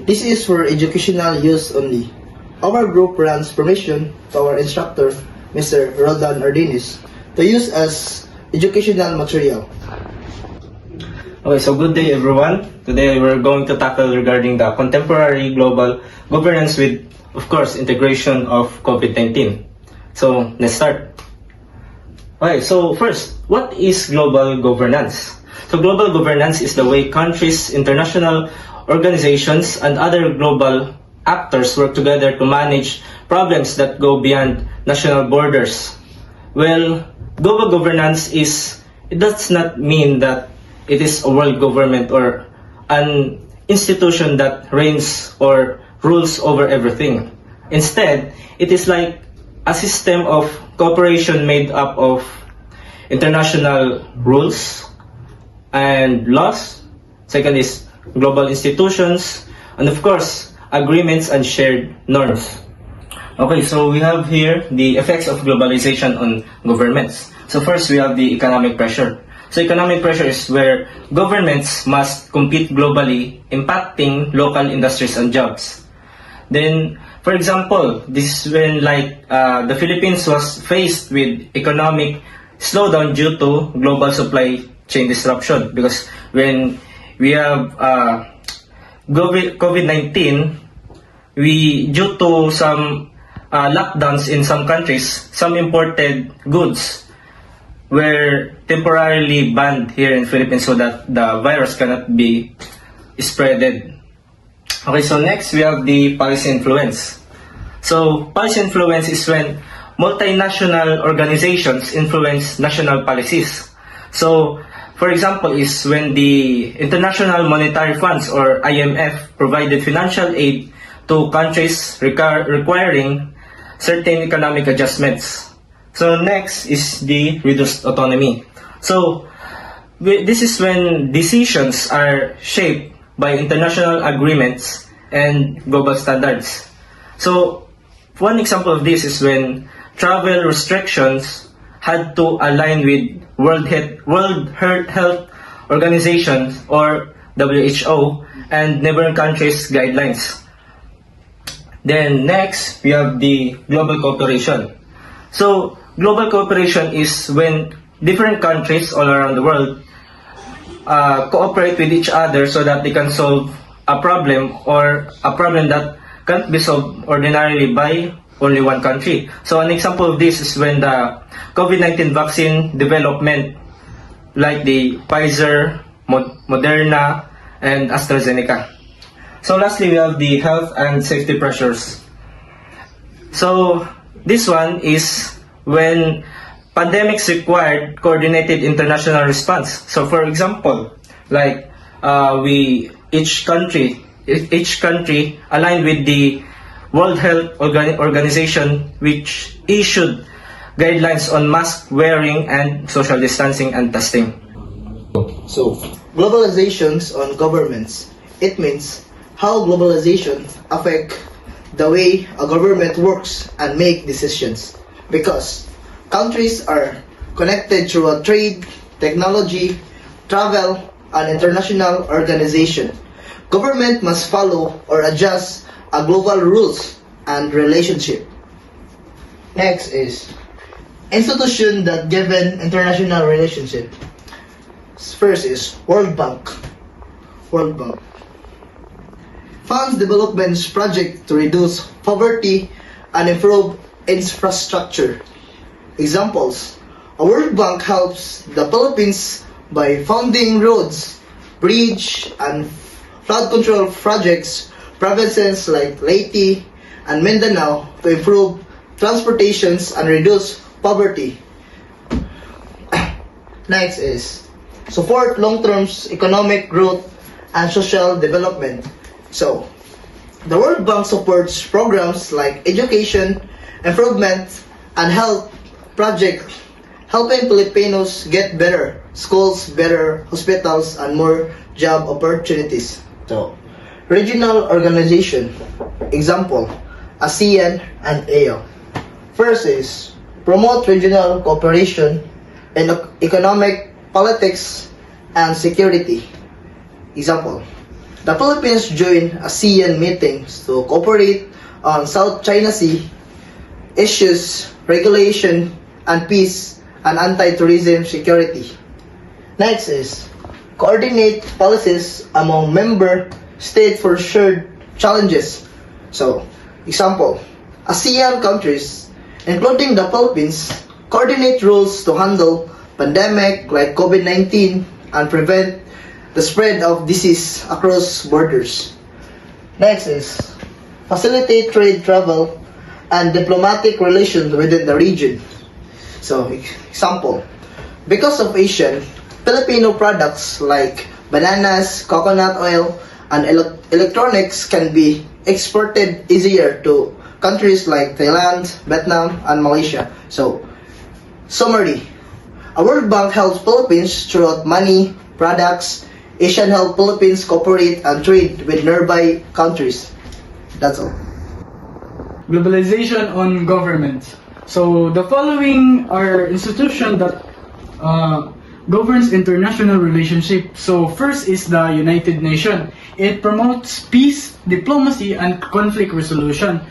This is for educational use only. Our group runs permission to our instructor, Mr. Roldan Ardinis, to use as educational material. Okay, so good day everyone. Today we're going to tackle regarding the contemporary global governance with, of course, integration of COVID-19. So, let's start. Okay, so first, what is global governance? So global governance is the way countries, international organizations, and other global actors work together to manage problems that go beyond national borders. Well, global governance it does not mean that it is a world government or an institution that reigns or rules over everything. Instead, it is like a system of cooperation made up of international rules and laws. Second is global institutions, and of course, agreements and shared norms. Okay, so we have here the effects of globalization on governments. So first, we have the economic pressure. So economic pressure is where governments must compete globally, impacting local industries and jobs. Then, for example, this is when the Philippines was faced with economic slowdown due to global supply chain disruption, because when we have COVID-19, due to some lockdowns in some countries, some imported goods were temporarily banned here in Philippines so that the virus cannot be spreaded. Okay, so next we have the policy influence. So policy influence is when multinational organizations influence national policies. So, for example, is when the International Monetary Funds or IMF provided financial aid to countries requiring certain economic adjustments. So next is the reduced autonomy. So this is when decisions are shaped by international agreements and global standards. So one example of this is when travel restrictions had to align with World Health Organization or WHO and neighboring countries' guidelines. Then next, we have the global cooperation. So global cooperation is when different countries all around the world cooperate with each other so that they can solve a problem or a problem that can't be solved ordinarily by only one country. So an example of this is when the COVID-19 vaccine development, like the Pfizer, Moderna, and AstraZeneca. So lastly, we have the health and safety pressures. So this one is when pandemics required coordinated international response. So for example, like each country aligned with the World Health Organization, which issued guidelines on mask wearing and social distancing and testing. So, globalizations on governments. It means how globalization affect the way a government works and make decisions. Because countries are connected through a trade, technology, travel, and international organization. Government must follow or adjust a global rules and relationship. Next is institution that govern international relationship. First is World Bank. World Bank funds development projects to reduce poverty and improve infrastructure. Examples: a World Bank helps the Philippines by funding roads, bridge, and flood control projects. Provinces like Leyte and Mindanao to improve transportations and reduce poverty. Next is support long-term economic growth and social development. So, the World Bank supports programs like education, improvement, and health projects, helping Filipinos get better schools, better hospitals, and more job opportunities. So, regional organization. Example, ASEAN and AO. First is promote regional cooperation in economic, politics, and security. Example, The Philippines joined ASEAN meetings to cooperate on South China Sea issues, regulation, and peace and anti-tourism security. Next is coordinate policies among member states for shared challenges. So, example, ASEAN countries, including the Philippines, coordinate rules to handle pandemic like COVID-19 and prevent the spread of disease across borders. Next is facilitate trade, travel, and diplomatic relations within the region. So, example, because of Asian, Filipino products like bananas, coconut oil, and electronics can be exported easier to countries like Thailand, Vietnam, and Malaysia. So, summary, a World Bank helps Philippines throughout money, products. Asian help Philippines cooperate and trade with nearby countries. That's all. Globalization on government. So the following are institutions that governs international relationships. So first is the United Nations. It promotes peace, diplomacy, and conflict resolution.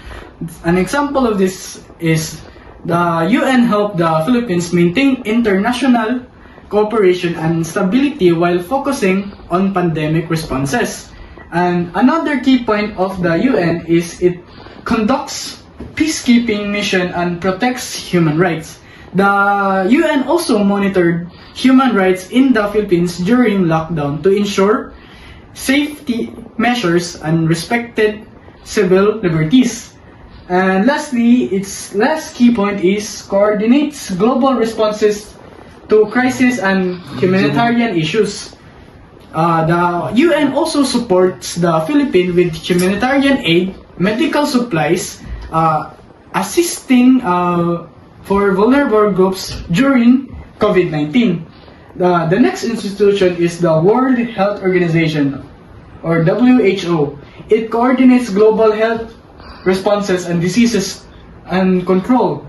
An example of this is the UN helped the Philippines maintain international cooperation and stability while focusing on pandemic responses. And another key point of the UN is it conducts peacekeeping mission and protects human rights. The UN also monitored human rights in the Philippines during lockdown to ensure safety measures and respected civil liberties. And lastly, its last key point is coordinates global responses to crisis and humanitarian issues. The UN also supports the Philippines with humanitarian aid, medical supplies, assisting for vulnerable groups during COVID-19. The next institution is the World Health Organization, or WHO. It coordinates global health responses and diseases and control.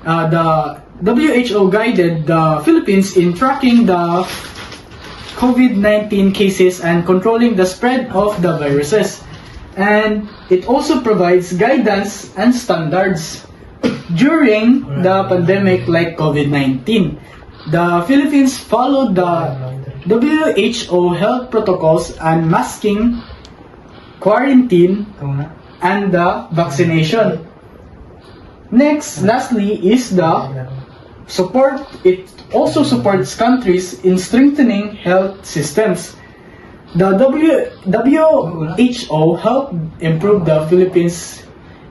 The WHO guided the Philippines in tracking the COVID-19 cases and controlling the spread of the viruses. And it also provides guidance and standards during the pandemic like COVID-19. The Philippines followed the WHO health protocols and masking, quarantine, and the vaccination. Lastly is the support. It also supports countries in strengthening health systems. The WHO helped improve the Philippines'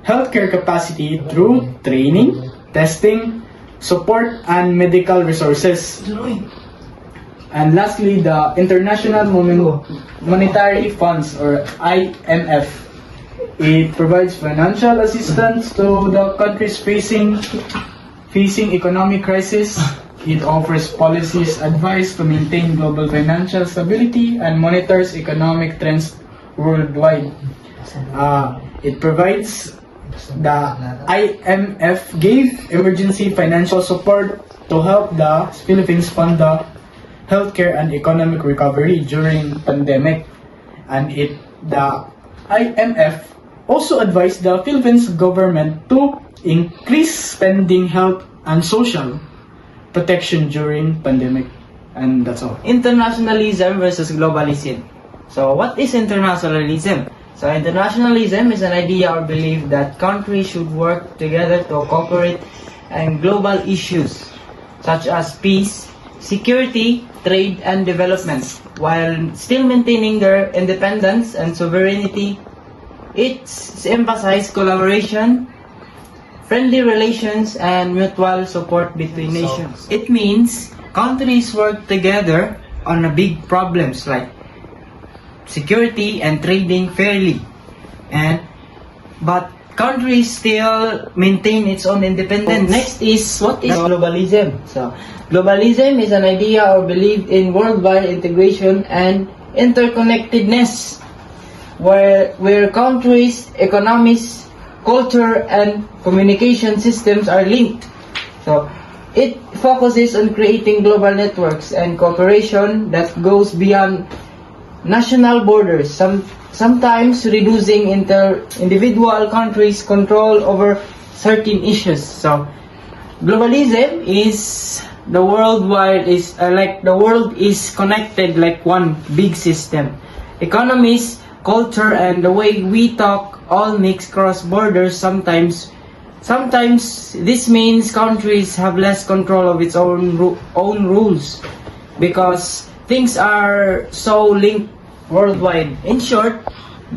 healthcare capacity through training, testing, support, and medical resources. And lastly, the International Monetary Funds, or IMF. It provides financial assistance to the countries facing economic crisis. It offers policies advice to maintain global financial stability and monitors economic trends worldwide. It provides the IMF gave emergency financial support to help the Philippines fund the healthcare and economic recovery during pandemic. And the IMF also advised the Philippines government to increase spending health and social protection during pandemic. And that's all. Internationalism versus globalism. So what is internationalism? So internationalism is an idea or belief that countries should work together to cooperate on global issues such as peace, security, trade, and development, while still maintaining their independence and sovereignty. It emphasizes collaboration, friendly relations, and mutual support between nations. It means countries work together on a big problems like security and trading fairly, but countries still maintain its own independence. Next is, what is globalism? So globalism is an idea or belief in worldwide integration and interconnectedness, where countries, economies, culture, and communication systems are linked. So it focuses on creating global networks and cooperation that goes beyond national borders, sometimes reducing individual countries' control over certain issues. So, globalism is the world is connected like one big system. Economies, culture, and the way we talk all mix cross borders. Sometimes this means countries have less control of its own rules because things are so linked worldwide. In short,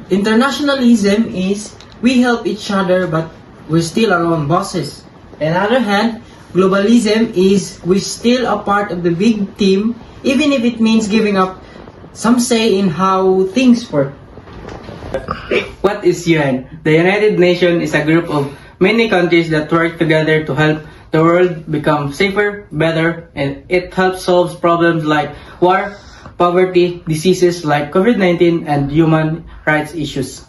internationalism is we help each other but we're still our own bosses. On the other hand, globalism is we still a part of the big team even if it means giving up some say in how things work. What is UN? The United Nations is a group of many countries that work together to help the world become safer, better, and it helps solve problems like war, poverty, diseases like COVID-19, and human rights issues.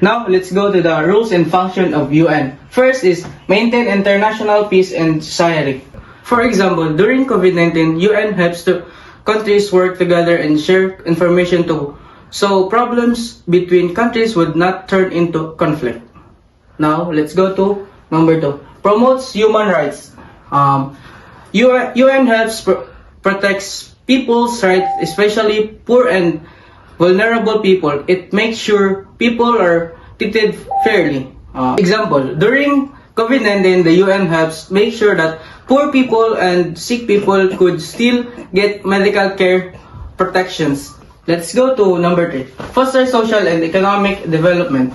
Now, let's go to the rules and function of UN. First is maintain international peace and society. For example, during COVID-19, UN helps the countries work together and share information so problems between countries would not turn into conflict. Now, let's go to number 2. Promotes human rights. UN helps protects people's rights, especially poor and vulnerable people. It makes sure people are treated fairly. Example, during COVID-19, the UN helps make sure that poor people and sick people could still get medical care protections. Let's go to number 3. Foster social and economic development.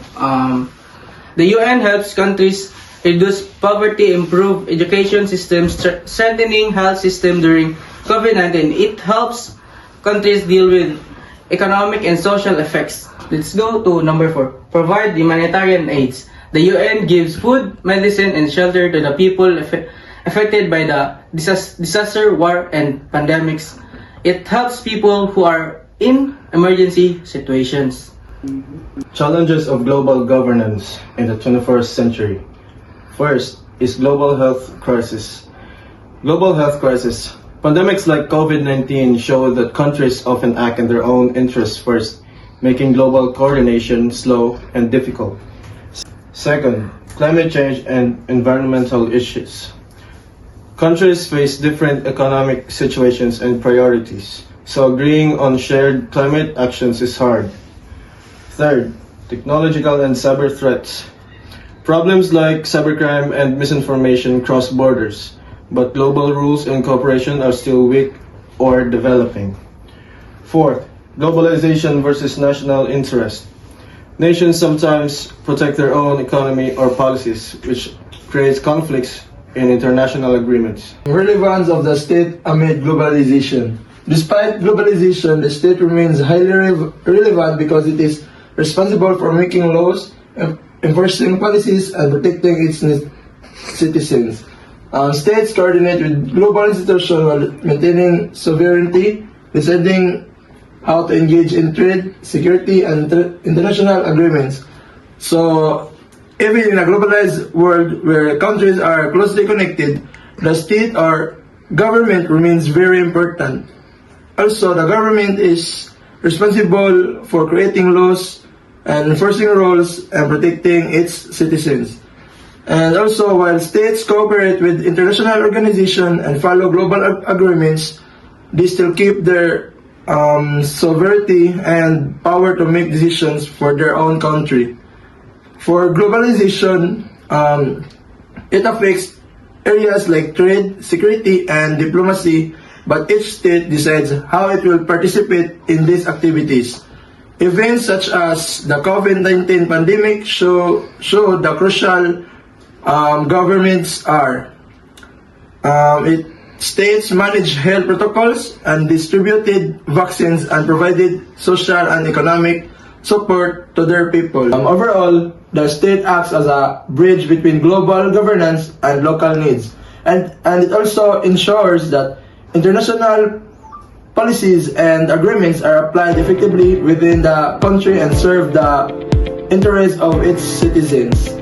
The UN helps countries reduce poverty, improve education systems, strengthening health system during COVID-19. It helps countries deal with economic and social effects. Let's go to number 4. Provide humanitarian aids. The UN gives food, medicine, and shelter to the people affected by the disaster, war, and pandemics. It helps people who are in emergency situations. Challenges of global governance in the 21st century. First is global health crisis. Global health crisis. Pandemics like COVID-19 show that countries often act in their own interests first, making global coordination slow and difficult. Second, climate change and environmental issues. Countries face different economic situations and priorities, so agreeing on shared climate actions is hard. Third, technological and cyber threats. Problems like cybercrime and misinformation cross borders, but global rules and cooperation are still weak or developing. Fourth, globalization versus national interest. Nations sometimes protect their own economy or policies, which creates conflicts in international agreements. Relevance of the state amid globalization. Despite globalization, the state remains highly relevant because it is responsible for making laws, enforcing policies, and protecting its citizens. States coordinate with global institutions while maintaining sovereignty, deciding how to engage in trade, security, and international agreements. So, even in a globalized world where countries are closely connected, the state or government remains very important. Also, the government is responsible for creating laws and enforcing rules and protecting its citizens. And also, while states cooperate with international organizations and follow global agreements, they still keep their sovereignty and power to make decisions for their own country. For globalization, it affects areas like trade, security, and diplomacy, but each state decides how it will participate in these activities. Events such as the COVID-19 pandemic show the crucial governments are. States manage health protocols and distributed vaccines and provided social and economic support to their people. Overall, the state acts as a bridge between global governance and local needs. And it also ensures that international policies and agreements are applied effectively within the country and serve the interests of its citizens.